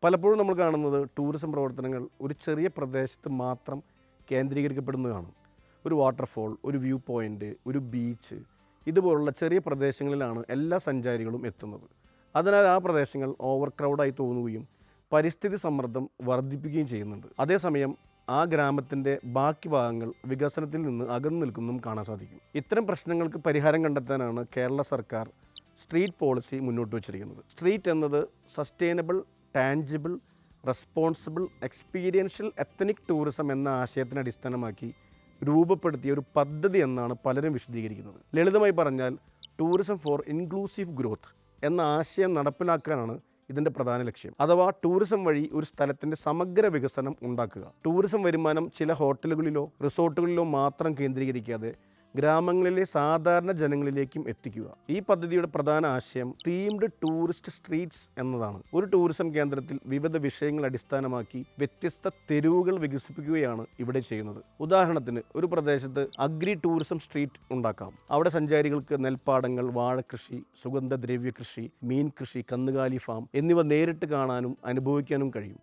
പലപ്പോഴും നമ്മൾ കാണുന്നത് ടൂറിസം പ്രവർത്തനങ്ങൾ ഒരു ചെറിയ പ്രദേശത്ത് മാത്രം കേന്ദ്രീകരിക്കപ്പെടുന്നതാണ്. ഒരു വാട്ടർഫോൾ, ഒരു വ്യൂ പോയിൻ്റ്, ഒരു ബീച്ച് ഇതുപോലുള്ള ചെറിയ പ്രദേശങ്ങളിലാണ് എല്ലാ സഞ്ചാരികളും എത്തുന്നത്. അതിനാൽ ആ പ്രദേശങ്ങൾ ഓവർ ക്രൗഡായി തോന്നുകയും പരിസ്ഥിതി സമ്മർദ്ദം വർദ്ധിപ്പിക്കുകയും ചെയ്യുന്നുണ്ട്. അതേസമയം ആ ഗ്രാമത്തിൻ്റെ ബാക്കി ഭാഗങ്ങൾ വികസനത്തിൽ നിന്ന് അകന്നു നിൽക്കുന്നതും കാണാൻ സാധിക്കും. ഇത്തരം പ്രശ്നങ്ങൾക്ക് പരിഹാരം കണ്ടെത്താനാണ് കേരള സർക്കാർ സ്ട്രീറ്റ് പോളിസി മുന്നോട്ട് വച്ചിരിക്കുന്നത്. സ്ട്രീറ്റ് എന്നത് sustainable, tangible, responsible, experiential ethnic tourism എന്ന ആശയത്തിനെ അടിസ്ഥാനമാക്കി രൂപപ്പെടുത്തിയ ഒരു പദ്ധതി എന്നാണ് പലരും വിശദീകരിക്കുന്നത്. ലളിതമായി പറഞ്ഞാൽ ടൂറിസം ഫോർ ഇൻക്ലൂസീവ് ഗ്രോത്ത് എന്ന ആശയം നടപ്പിലാക്കാനാണ് ഇതിൻ്റെ പ്രധാന ലക്ഷ്യം. അഥവാ ടൂറിസം വഴി ഒരു സ്ഥലത്തിൻ്റെ സമഗ്ര വികസനം ഉണ്ടാക്കുക. ടൂറിസം വരുമാനം ചില ഹോട്ടലുകളിലോ റിസോർട്ടുകളിലോ മാത്രം കേന്ദ്രീകരിക്കാതെ ഗ്രാമങ്ങളിലെ സാധാരണ ജനങ്ങളിലേക്കും എത്തിക്കുക. ഈ പദ്ധതിയുടെ പ്രധാന ആശയം തീംഡ് ടൂറിസ്റ്റ് സ്ട്രീറ്റ്സ് എന്നതാണ്. ഒരു ടൂറിസം കേന്ദ്രത്തിൽ വിവിധ വിഷയങ്ങൾ അടിസ്ഥാനമാക്കി വ്യത്യസ്ത തെരുവുകൾ വികസിപ്പിക്കുകയാണ് ഇവിടെ ചെയ്യുന്നത്. ഉദാഹരണത്തിന് ഒരു പ്രദേശത്ത് അഗ്രി ടൂറിസം സ്ട്രീറ്റ് ഉണ്ടാക്കാം. അവിടെ സഞ്ചാരികൾക്ക് നെൽപ്പാടങ്ങൾ, വാഴക്കൃഷി, സുഗന്ധദ്രവ്യ കൃഷി, മീൻ കൃഷി, കന്നുകാലി ഫാം എന്നിവ നേരിട്ട് കാണാനും അനുഭവിക്കാനും കഴിയും.